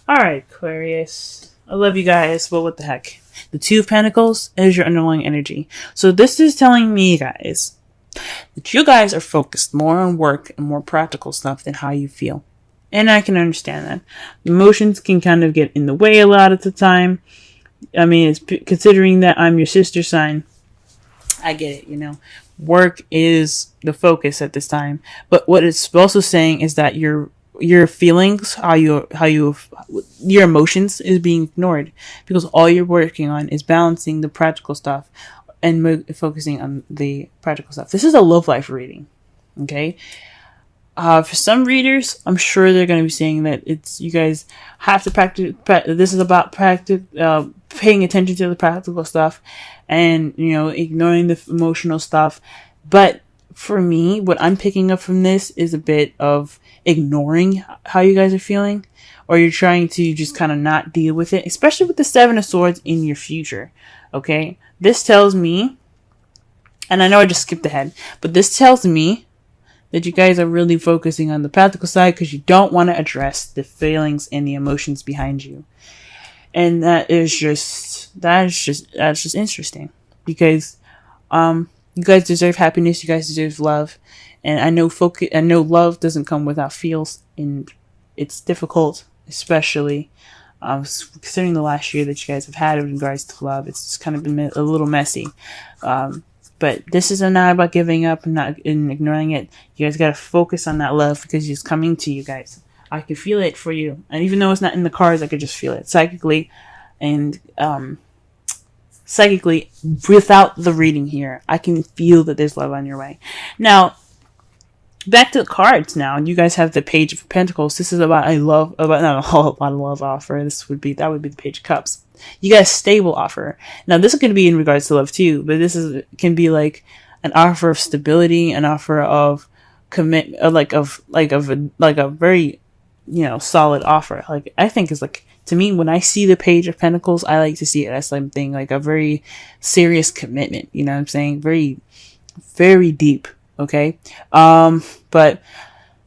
Alright, Aquarius. I love you guys, but what the heck? The Two of Pentacles is your underlying energy. So this is telling me, guys, that you guys are focused more on work and more practical stuff than how you feel. And I can understand that. Emotions can kind of get in the way a lot of the time. I mean, it's considering that I'm your sister sign, I get it, you know. Work is the focus at this time. But what it's also saying is that your feelings, your emotions is being ignored because all you're working on is balancing the practical stuff and focusing on the practical stuff. This is a love life reading, okay? For some readers, I'm sure they're going to be saying that it's you guys have to practice. This is about paying attention to the practical stuff, and ignoring the emotional stuff. But for me, what I'm picking up from this is a bit of ignoring how you guys are feeling, or you're trying to just kind of not deal with it, especially with the Seven of Swords in your future. Okay, this tells me, and I know I just skipped ahead, but this tells me that you guys are really focusing on the practical side because you don't want to address the feelings and the emotions behind you. And that's just interesting because you guys deserve happiness, you guys deserve love. And I know love doesn't come without feels, and it's difficult, especially considering the last year that you guys have had in regards to love. It's just kind of been a little messy. But this is not about giving up and ignoring it. You guys got to focus on that love because it's coming to you guys. I can feel it for you. And even though it's not in the cards, I could just feel it psychically. And psychically, without the reading here, I can feel that there's love on your way. Now, back to the cards now. You guys have the Page of Pentacles. This is about not a whole lot of love offer. That would be the Page of Cups. You got a stable offer. Now this is going to be in regards to love too, but can be like an offer of stability, an offer of commitment, like a very solid offer. Like I think is like, to me, when I see the Page of Pentacles, I like to see it as something like a very serious commitment. You know what I'm saying? Very, very deep. Okay. But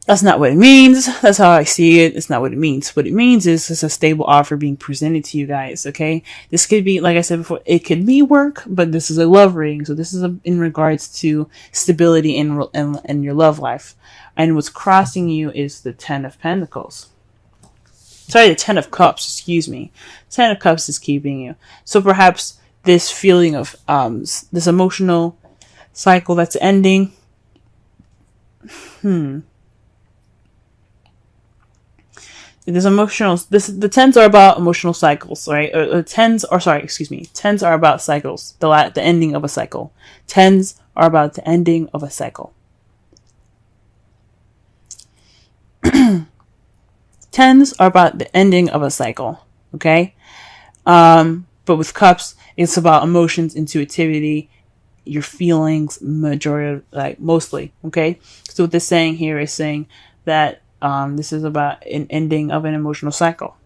that's not what it means. That's how I see it. It's not what it means. What it means is it's a stable offer being presented to you guys. Okay. This could be, like I said before, it could be work, but this is a love reading. So this is in regards to stability in your love life. And what's crossing you is the Ten of Pentacles. Sorry, the Ten of Cups, excuse me. Ten of Cups is keeping you. So perhaps this feeling of, this emotional cycle that's ending. The tens are about emotional cycles, right? Tens are about cycles. The ending of a cycle. Tens are about the ending of a cycle. Tens are about the ending of a cycle. Okay? But with cups, it's about emotions, intuitivity, your feelings, mostly. Okay? So what this saying here is saying that this is about an ending of an emotional cycle.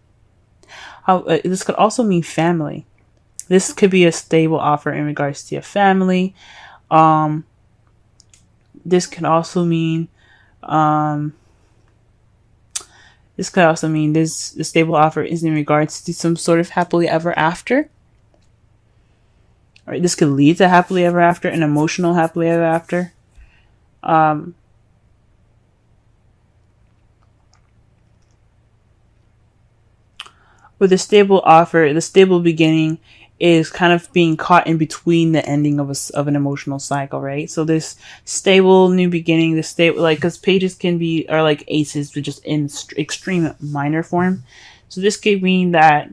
This could also mean family. This could be a stable offer in regards to your family. This could also mean the stable offer is in regards to some sort of happily ever after. All right, this could lead to happily ever after, an emotional happily ever after. With the stable offer, the stable beginning is kind of being caught in between the ending of an emotional cycle, right? So this stable new beginning, the stable, like, because pages are like aces, but just in extreme minor form. So this could mean that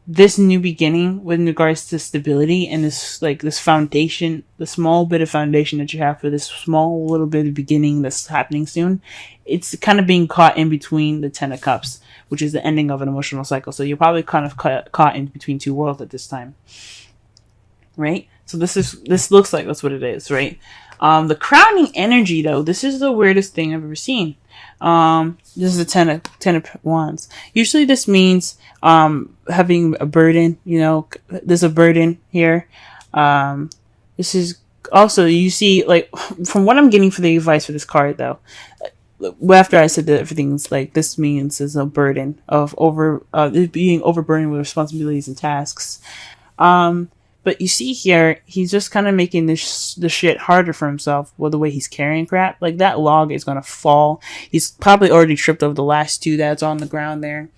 this new beginning with regards to stability and this foundation, the small bit of foundation that you have for this small little bit of beginning that's happening soon, it's kind of being caught in between the Ten of Cups, which is the ending of an emotional cycle. So you're probably kind of caught in between two worlds at this time, right? So this looks like that's what it is, right? The crowning energy, though, this is the weirdest thing I've ever seen. This is the Ten of Wands. Usually this means having a burden. There's a burden here. This is also, you see, like, from what I'm getting for the advice for this card, though, after I said that everything's like, this means is a burden of being overburdened with responsibilities and tasks. But you see here, he's just kind of making the shit harder for himself with the way he's carrying crap. Like, that log is gonna fall. He's probably already tripped over the last two that's on the ground there.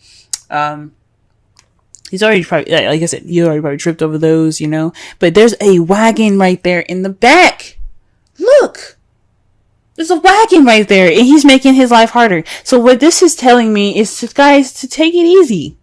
He's already probably, like I said, you already probably tripped over those, you know. But there's a wagon right there in the back. Look! There's a wagon right there, and he's making his life harder. So what this is telling me is, guys, to take it easy.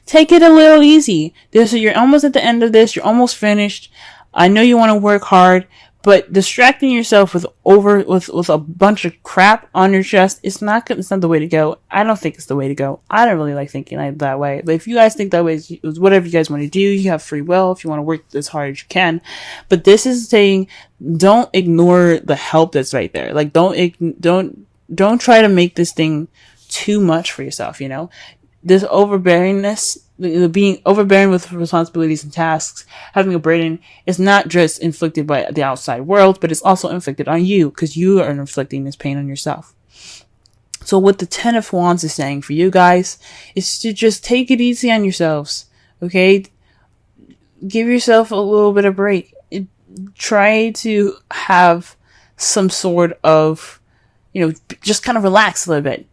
Take it a little easy. You're almost at the end of this. You're almost finished. I know you want to work hard, but distracting yourself with a bunch of crap on your chest, it's not the way to go. I don't think it's the way to go. I don't really like thinking that way. But if you guys think that way, it's whatever you guys want to do. You have free will if you want to work as hard as you can. But this is saying, don't ignore the help that's right there. Like, don't try to make this thing too much for yourself, you know? This overbearingness, being overbearing with responsibilities and tasks, having a burden, is not just inflicted by the outside world, but it's also inflicted on you, because you are inflicting this pain on yourself. So what the Ten of Wands is saying for you guys is to just take it easy on yourselves, okay? Give yourself a little bit of break. Try to have some sort of, just kind of relax a little bit.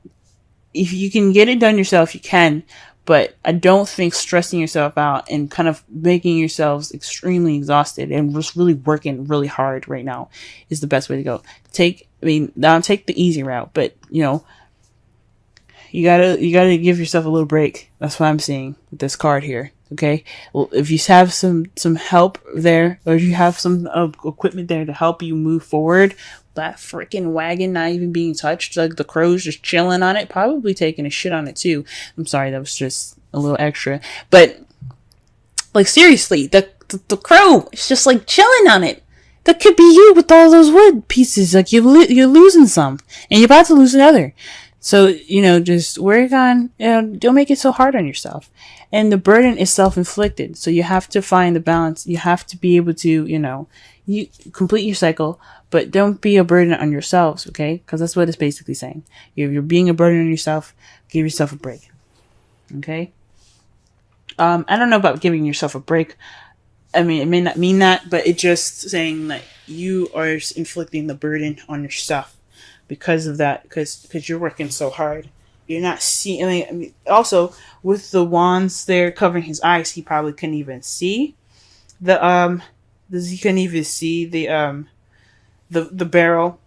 If you can get it done yourself, you can, but I don't think stressing yourself out and kind of making yourselves extremely exhausted and just really working really hard right now is the best way to go. Take the easy route, but you gotta give yourself a little break. That's what I'm seeing with this card here. Okay. Well, if you have some help there, or you have some equipment there to help you move forward, that freaking wagon not even being touched, like the crow's just chilling on it, probably taking a shit on it too. I'm sorry, that was just a little extra, but like seriously, the crow is just like chilling on it. That could be you with all those wood pieces. Like you're losing some, and you're about to lose another. So just work on. Don't make it so hard on yourself. And the burden is self-inflicted, so you have to find the balance. You have to be able to, you complete your cycle, but don't be a burden on yourselves, okay? Because that's what it's basically saying. If you're being a burden on yourself, give yourself a break, okay? I don't know about giving yourself a break. I mean, it may not mean that, but it's just saying that you are inflicting the burden on yourself because of that, because you're working so hard. You're not seeing. I mean, also with the wands there covering his eyes, he probably couldn't even see the He couldn't even see the barrel.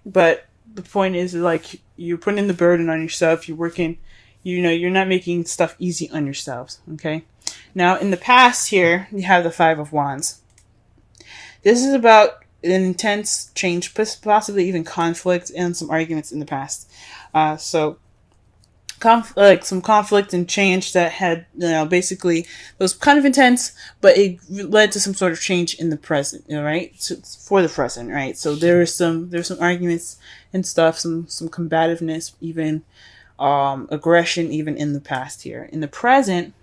But the point is, like, you're putting the burden on yourself. You're working. You're not making stuff easy on yourselves. Okay. Now, in the past, here you have the Five of Wands. This is about an intense change, possibly even conflict and some arguments in the past. So some conflict and change that had, basically it was kind of intense, but it led to some sort of change in the present, right? So, for the present, right? So there's some arguments and stuff, some combativeness, even aggression, even in the past here. In the present,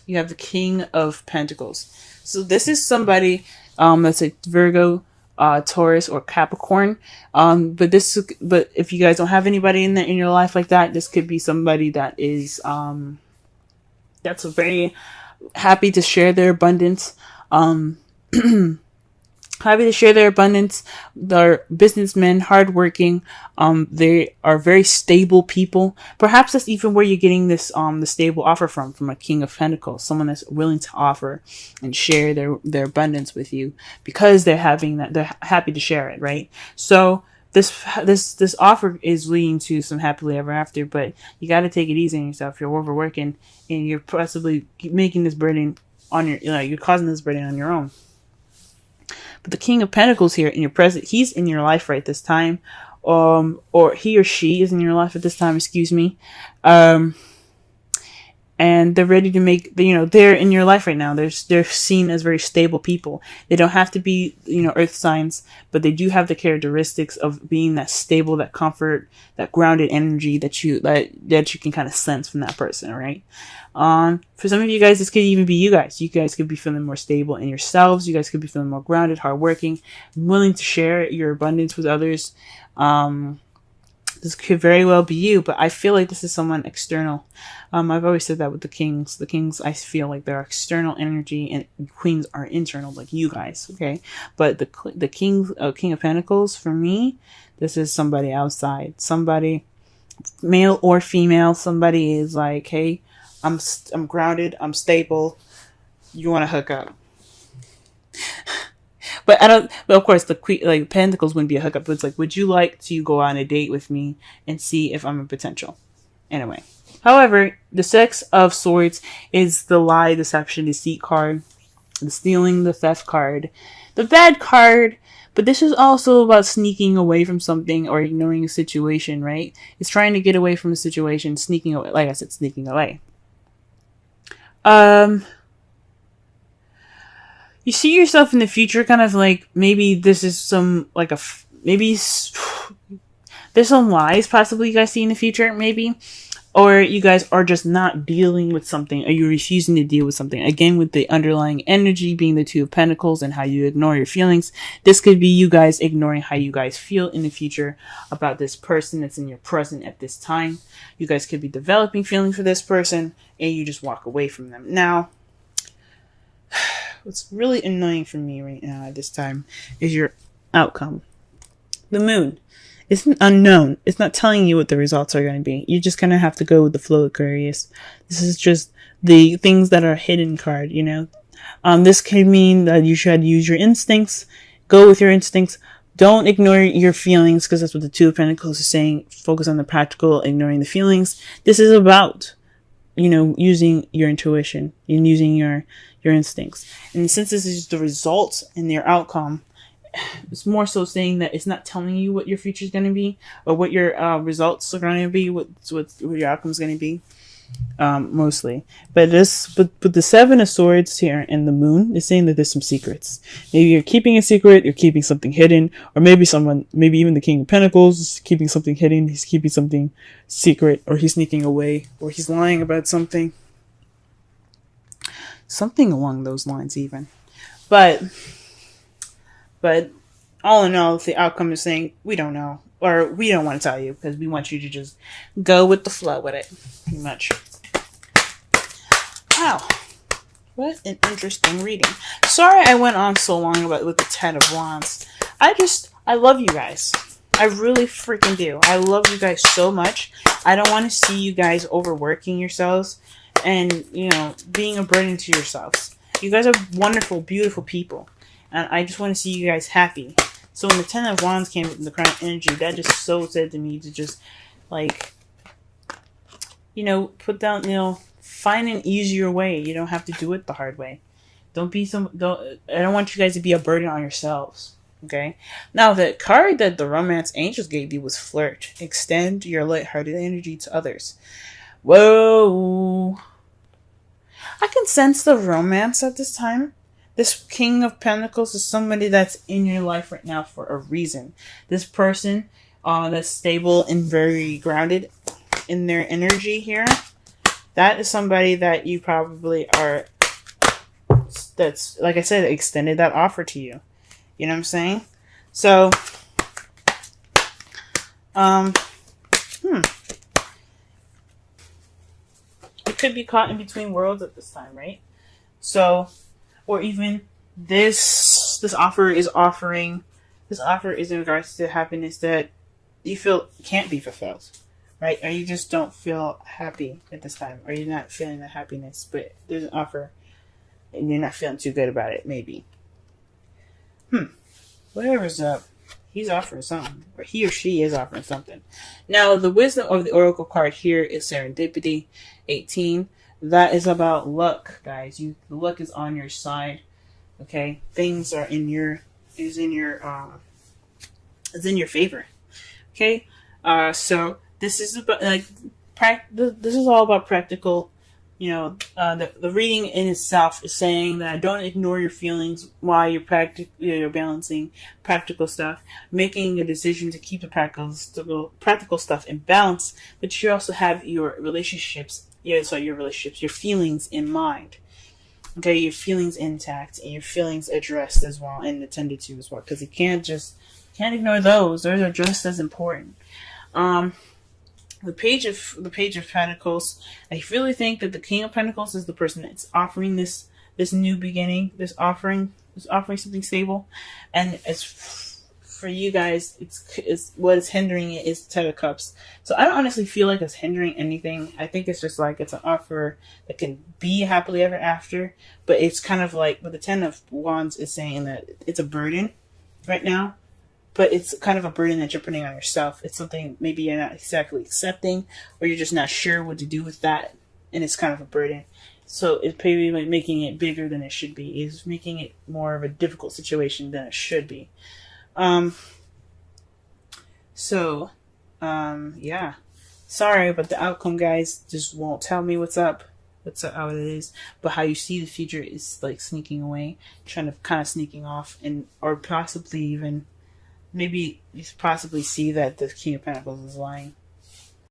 you have the King of Pentacles. So this is somebody that's a Virgo, Taurus, or Capricorn. But if you guys don't have anybody in your life like that, this could be somebody that is that's very happy to share their abundance. Happy to share their abundance. They're businessmen, hardworking. They are very stable people. Perhaps that's even where you're getting this the stable offer from a King of Pentacles, someone that's willing to offer and share their abundance with you because they're happy to share it, right? So this offer is leading to some happily ever after, but you got to take it easy on yourself. You're overworking and you're possibly making this burden on you're causing this burden on your own. But the King of Pentacles here in your present, he's in your life right this time. Or he or she is in your life at this time, excuse me. And they're ready to make, they're in your life right now. They're seen as very stable people. They don't have to be, earth signs, but they do have the characteristics of being that stable, that comfort, that grounded energy that you can kind of sense from that person, right? For some of you guys, this could even be you guys. You guys could be feeling more stable in yourselves. You guys could be feeling more grounded, hardworking, willing to share your abundance with others. This could very well be you, but I feel like this is someone external. I've always said that with the kings. The kings, I feel like they're external energy, and queens are internal, like you guys. Okay, but the king of Pentacles, for me, this is somebody outside, somebody male or female. Somebody is like, hey, I'm grounded, I'm stable. You want to hook up? But I don't. But of course, the queen, like Pentacles, wouldn't be a hookup. But it's like, would you like to go on a date with me and see if I'm a potential? Anyway, however, the Six of Swords is the lie, deception, deceit card, the stealing, the theft card, the bad card. But this is also about sneaking away from something or ignoring a situation, right? It's trying to get away from a situation, sneaking away. Like I said, sneaking away. You see yourself in the future kind of like, maybe this is some, like maybe there's some lies possibly you guys see in the future, maybe. Or you guys are just not dealing with something, or you're refusing to deal with something. Again, with the underlying energy being the Two of Pentacles and how you ignore your feelings. This could be you guys ignoring how you guys feel in the future about this person that's in your present at this time. You guys could be developing feelings for this person, and you just walk away from them. Now, what's really annoying for me right now at this time is your outcome. The moon. It's unknown. It's not telling you what the results are going to be. You're just going to have to go with the flow, Aquarius. This is just the things that are hidden card, you know. This could mean that you should use your instincts. Go with your instincts. Don't ignore your feelings, because that's what the Two of Pentacles is saying. Focus on the practical, ignoring the feelings. This is about, you know, using your intuition and using your instincts. And since this is the results and their outcome, it's more so saying that it's not telling you what your future is going to be, or what your results are going to be, what your outcome is going to be, mostly. But the Seven of Swords here and the Moon is saying that there's some secrets. Maybe you're keeping a secret, you're keeping something hidden, or maybe even the King of Pentacles is keeping something hidden. He's keeping something secret, or he's sneaking away, or he's lying about something along those lines, even. But all in all, the outcome is saying, we don't know, or we don't want to tell you, because we want you to just go with the flow with it, pretty much. Wow. What an interesting reading. Sorry I went on so long with the Ten of Wands. I love you guys. I really freaking do. I love you guys so much. I don't want to see you guys overworking yourselves and, you know, being a burden to yourselves. You guys are wonderful, beautiful people. And I just want to see you guys happy. So when the Ten of Wands came with the Crown energy, that just so said to me to just, like, you know, put down, you know, find an easier way. You don't have to do it the hard way. I don't want you guys to be a burden on yourselves. Okay? Now, the card that the Romance Angels gave you was Flirt. Extend your lighthearted energy to others. Whoa. I can sense the romance at this time. This King of Pentacles is somebody that's in your life right now for a reason. This person that's stable and very grounded in their energy here, that is somebody that you probably are, that's, like I said, extended that offer to you. You know what I'm saying? So, it could be caught in between worlds at this time, right? So, or even this offer is in regards to happiness that you feel can't be fulfilled, right? Or you just don't feel happy at this time, or you're not feeling that happiness, but there's an offer and you're not feeling too good about it, maybe. Whatever's up, he's offering something, or he or she is offering something. Now, the wisdom of the Oracle card here is Serendipity 18. That is about luck, guys. The luck is on your side. Okay, things are in your favor. Okay, so this is about this is all about practical. You know, the reading in itself is saying that don't ignore your feelings while you're balancing practical stuff, making a decision to keep the practical stuff in balance, but you also have your relationships. Your feelings in mind. Okay, your feelings intact and your feelings addressed as well and attended to as well. Because you can't ignore those. Those are just as important. Um, the Page of Pentacles. I really think that the King of Pentacles is the person that's offering this new beginning, this offering something stable, and as for you guys, it's what is hindering it is the Ten of Cups. So I don't honestly feel like it's hindering anything. I think it's just like it's an offer that can be happily ever after, but it's kind of like, but the Ten of Wands is saying that it's a burden right now. But it's kind of a burden that you're putting on yourself. It's something maybe you're not exactly accepting, or you're just not sure what to do with that, and it's kind of a burden. So it's maybe like making it bigger than it should be. It's making it more of a difficult situation than it should be. Yeah. Sorry, but the outcome, guys, just won't tell me what's up. How it is, but how you see the future is like sneaking away, trying to kind of sneaking off, and or possibly even. Maybe you possibly see that the King of Pentacles is lying.